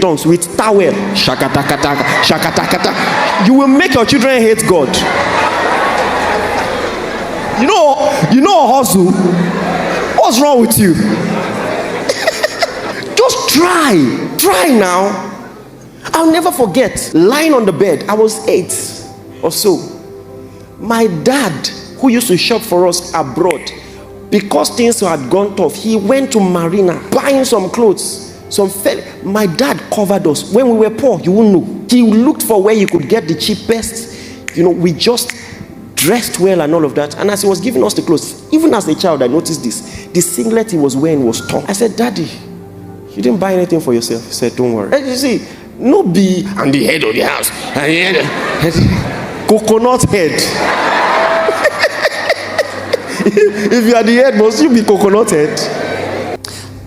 tongues with towel. Shakatakataka, shakatakata. You will make your children hate God. You know hustle. What's wrong with you? Just try now. I'll never forget lying on the bed. I was 8 or so. My dad, who used to shop for us abroad, because things had gone tough, he went to Marina buying some clothes. My dad covered us. When we were poor, you wouldn't know. He looked for where he could get the cheapest. We just dressed well and all of that. And as he was giving us the clothes, even as a child, I noticed this. The singlet he was wearing was torn. I said, Daddy, you didn't buy anything for yourself. He said, don't worry. And you see, no be I'm the head of the house. And the head, coconut head. If you are the head, must you be coconut head?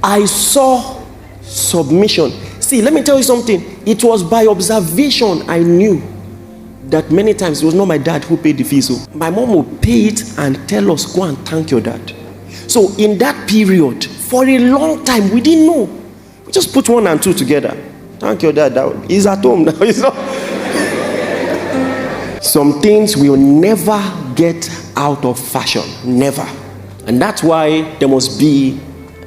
I saw submission. See, let me tell you something. It was by observation I knew that many times it was not my dad who paid the fees. So my mom would pay it and tell us, go and thank your dad. So in that period, for a long time, we didn't know. We just put 1 and 2 together. Thank your dad. He's at home now. Some things will never get out of fashion. Never. And that's why there must be,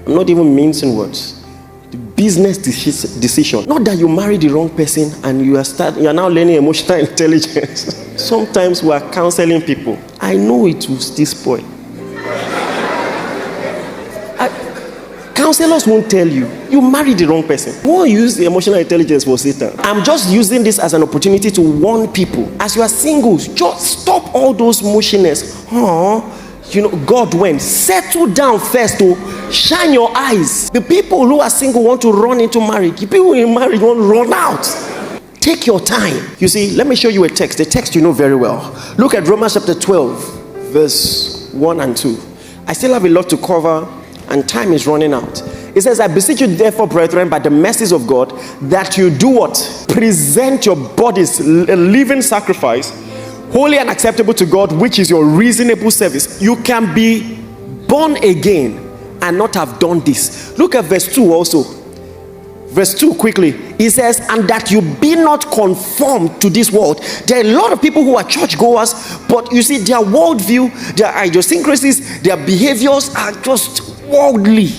I'm not even mincing words, the business decision. Not that you marry the wrong person and you are now learning emotional intelligence. Sometimes we are counseling people. I know it will still spoil. Counselors won't tell you. You married the wrong person. You won't use the emotional intelligence for Satan. I'm just using this as an opportunity to warn people. As you are singles, just stop all those motionless. God went. Settle down first to shine your eyes. The people who are single want to run into marriage. The people in marriage want to run out. Take your time. You see, let me show you a text. The text you know very well. Look at Romans chapter 12, verse 1 and 2. I still have a lot to cover, and time is running out. It says, I beseech you therefore, brethren, by the mercies of God, that you do what? Present your bodies a living sacrifice, holy and acceptable to God, which is your reasonable service. You can be born again and not have done this. Look at verse 2 also. Verse 2 quickly. He says, and that you be not conformed to this world. There are a lot of people who are churchgoers, but you see their worldview, their idiosyncrasies, their behaviors are just worldly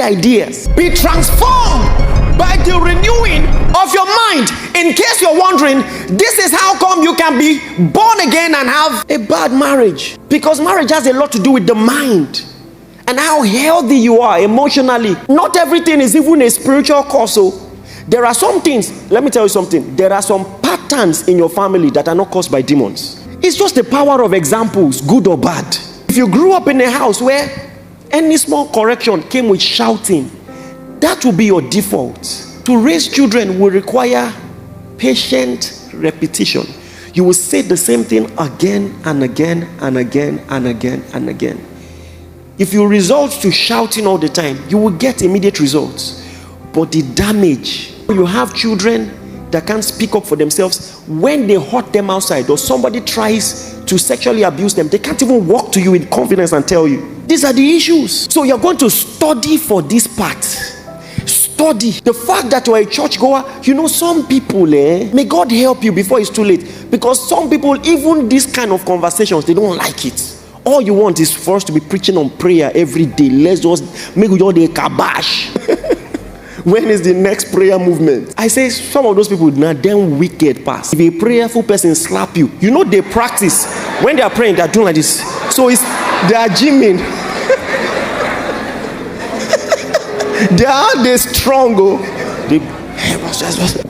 ideas. Be transformed by the renewing of your mind. In case you're wondering, this is how come you can be born again and have a bad marriage. Because marriage has a lot to do with the mind and how healthy you are emotionally. Not everything is even a spiritual cause. So there are some things, let me tell you something, there are some patterns in your family that are not caused by demons. It's just the power of examples, good or bad. If you grew up in a house where any small correction came with shouting, that will be your default. To raise children will require patient repetition. You will say the same thing again and again and again and again and again. If you resort to shouting all the time, you will get immediate results. But the damage, you have children that can't speak up for themselves. When they hurt them outside or somebody tries to sexually abuse them, they can't even walk to you with confidence and tell you. These are the issues. So you're going to study for this part. Study. The fact that you're a churchgoer, some people, may God help you before it's too late. Because some people, even this kind of conversations, they don't like it. All you want is for us to be preaching on prayer every day. Let's just make all the kabash. When is the next prayer movement? I say some of those people now damn wicked pass. If a prayerful person slap you, they practice. When they are praying, they are doing like this. So they are gymming. They strong.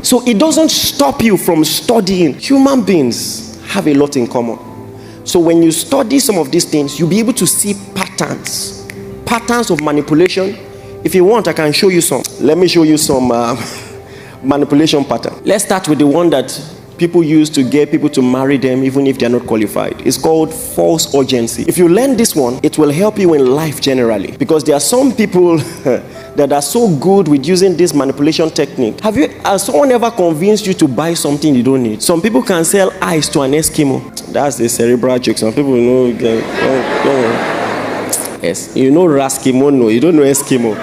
So it doesn't stop you from studying. Human beings have a lot in common. So when you study some of these things, you'll be able to see patterns of manipulation. If you want, I can show you some. Let me show you some manipulation pattern. Let's start with the one that people use to get people to marry them even if they're not qualified. It's called false urgency. If you learn this one, it will help you in life generally. Because there are some people that are so good with using this manipulation technique. Has someone ever convinced you to buy something you don't need? Some people can sell ice to an Eskimo. That's the cerebral joke. Some people know. Don't worry. Yes, Raskimono. You don't know Eskimo.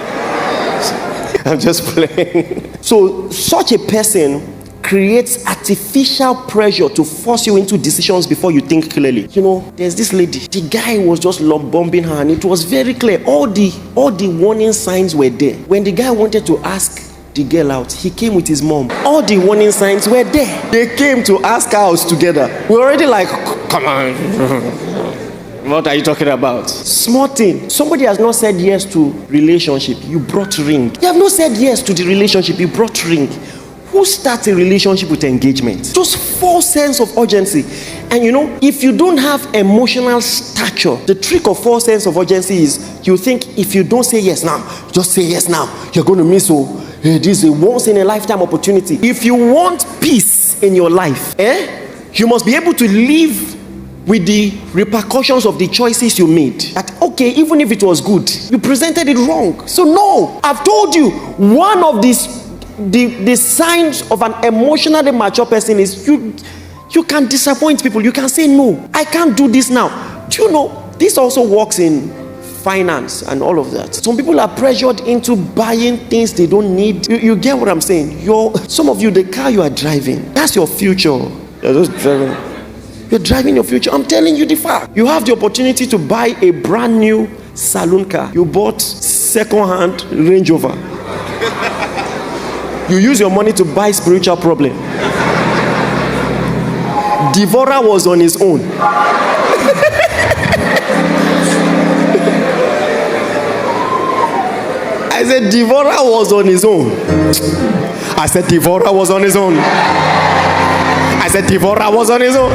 I'm just playing. So such a person creates artificial pressure to force you into decisions before you think clearly. You know, there's this lady. The guy was just love bombing her, and it was very clear. All the warning signs were there. When the guy wanted to ask the girl out, he came with his mom. All the warning signs were there. They came to ask her out together. We're already like, come on. What are you talking about? Small thing. Somebody has not said yes to relationship. You brought ring. You have not said yes to the relationship. You brought ring. Who starts a relationship with engagement? Just false sense of urgency. And you know, if you don't have emotional stature, the trick of false sense of urgency is you think if you don't say yes now, just say yes now, you're going to miss. Oh, this is a once in a lifetime opportunity. If you want peace in your life, you must be able to live with the repercussions of the choices you made. That okay, even if it was good, you presented it wrong. So no, I've told you, one of these the signs of an emotionally mature person is you can disappoint people. You can say no, I can't do this now. Do you know this also works in finance and all of that? Some people are pressured into buying things they don't need. You get what I'm saying? Some of you, the car you are driving, that's your future. You're just driving. You're driving your future. I'm telling you the fact. You have the opportunity to buy a brand new saloon car. You bought second-hand Range Rover. You use your money to buy spiritual problem. Devourer was on his own. I said Devourer was on his own. I said Devourer was on his own. I said Devourer was on his own.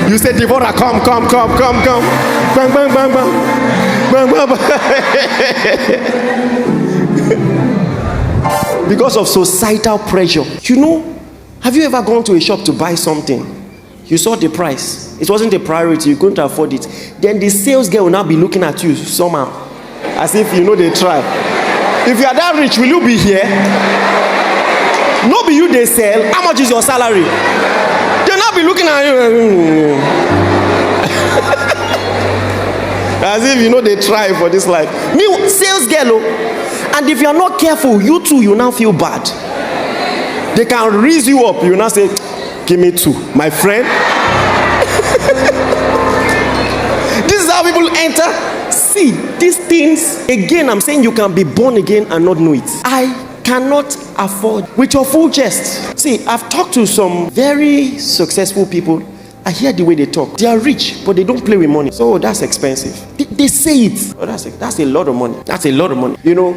You said Devourer, come. Bang, bang, bang, bang. Bang, bang, bang. Because of societal pressure. You know, have you ever gone to a shop to buy something? You saw the price. It wasn't a priority. You couldn't afford it. Then the sales girl will now be looking at you somehow, as if you know they try. If you are that rich, will you be here? No, be you they sell. How much is your salary? They'll not be looking at you. As if you know they try for this life. Me, sales girl. And if you are not careful, you too, you now feel bad. They can raise you up. You now say, give me 2. My friend. This is how people enter. See, these things, again, I'm saying you can be born again and not know it. I cannot afford with your full chest. See, I've talked to some very successful people. I hear the way they talk. They are rich, but they don't play with money. So that's expensive. They say it. Oh, that's a lot of money. That's a lot of money. You know,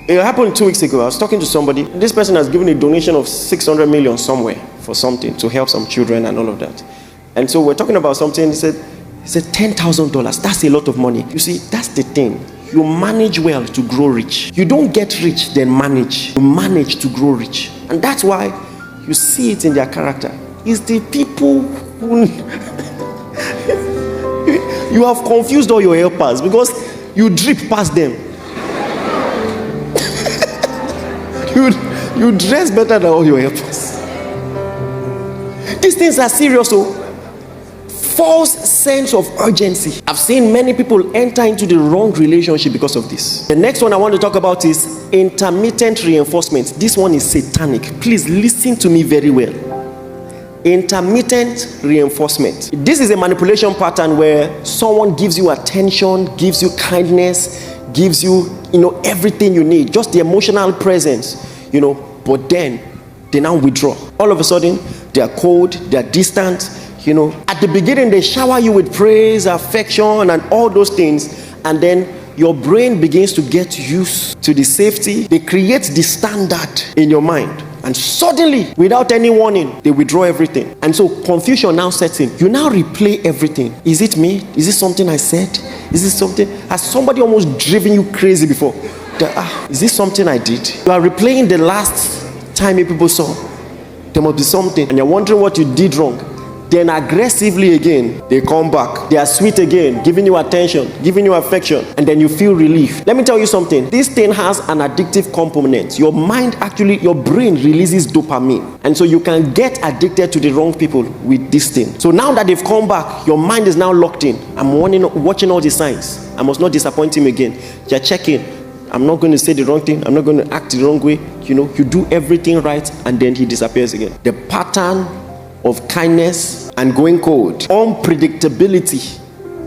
it happened 2 weeks ago. I was talking to somebody. This person has given a donation of 600 million somewhere for something to help some children and all of that. And so we're talking about something. He said $10,000. That's a lot of money. You see, that's the thing. You manage well to grow rich. You don't get rich, then manage. You manage to grow rich. And that's why you see it in their character. It's the people who... You have confused all your helpers because you drip past them. You dress better than all your helpers. These things are serious. So false sense of urgency. I've seen many people enter into the wrong relationship because of this. The next one I want to talk about is intermittent reinforcement. This one is satanic. Please listen to me very well. Intermittent reinforcement. This is a manipulation pattern where someone gives you attention, gives you kindness, gives you, everything you need, just the emotional presence, but then they now withdraw. All of a sudden, they are cold, they are distant. At the beginning, they shower you with praise, affection, and all those things, and then your brain begins to get used to the safety. They create the standard in your mind. And suddenly, without any warning, they withdraw everything. And so confusion now sets in. You now replay everything. Is it me? Is it something I said? Is this something? Has somebody almost driven you crazy before? Is this something I did? You are replaying the last time people saw. There must be something. And you're wondering what you did wrong. Then aggressively again, they come back. They are sweet again, giving you attention, giving you affection, and then you feel relief. Let me tell you something. This thing has an addictive component. Your mind your brain releases dopamine. And so you can get addicted to the wrong people with this thing. So now that they've come back, your mind is now locked in. I'm watching all the signs. I must not disappoint him again. You're checking. I'm not going to say the wrong thing. I'm not going to act the wrong way. You do everything right, and then he disappears again. The pattern of kindness and going cold, unpredictability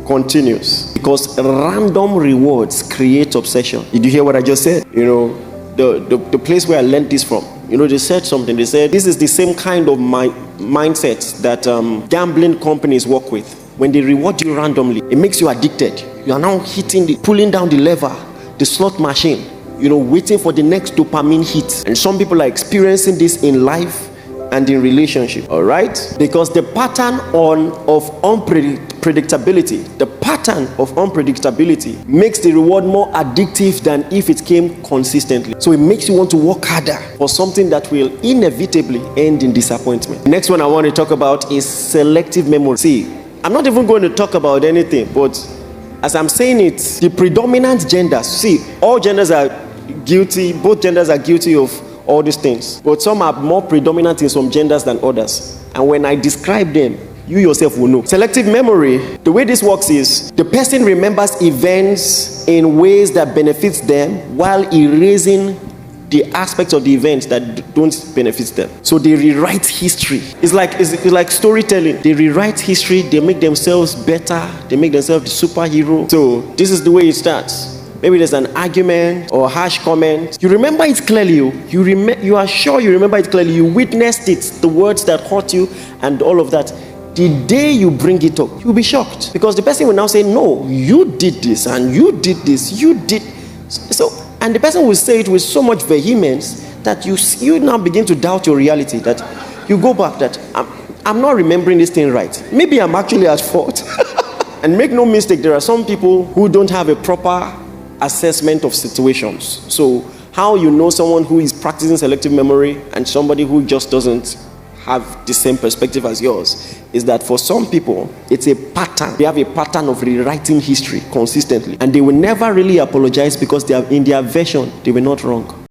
continues, because random rewards create obsession. Did you hear what I just said? The place where I learned this from, they said something. They said this is the same kind of mindset that gambling companies work with. When they reward you randomly, it makes you addicted. You are now pulling down the lever, the slot machine, waiting for the next dopamine hit. And some people are experiencing this in life and in relationship, all right? Because the pattern of unpredictability, makes the reward more addictive than if it came consistently. So it makes you want to work harder for something that will inevitably end in disappointment. The next one I want to talk about is selective memory. See, I'm not even going to talk about anything, but as I'm saying it, the predominant genders, see, all genders are guilty, both genders are guilty of all these things, but some are more predominant in some genders than others. And when I describe them, you yourself will know. Selective memory, the way this works is the person remembers events in ways that benefits them while erasing the aspects of the events that don't benefit them. So they rewrite history. It's like storytelling. They rewrite history, they make themselves better, they make themselves the superhero. So this is the way it starts. Maybe there's an argument or a harsh comment. You remember it clearly. You are sure you remember it clearly. You witnessed it, the words that hurt you and all of that. The day you bring it up, you'll be shocked, because the person will now say, no, you did this and you did this, you did. So, and the person will say it with so much vehemence that you now begin to doubt your reality, that you go back, that I'm not remembering this thing right. Maybe I'm actually at fault. And make no mistake, there are some people who don't have a proper assessment of situations. So how you know someone who is practicing selective memory and somebody who just doesn't have the same perspective as yours is that for some people, it's a pattern. They have a pattern of rewriting history consistently, and they will never really apologize because they are in their version, they were not wrong.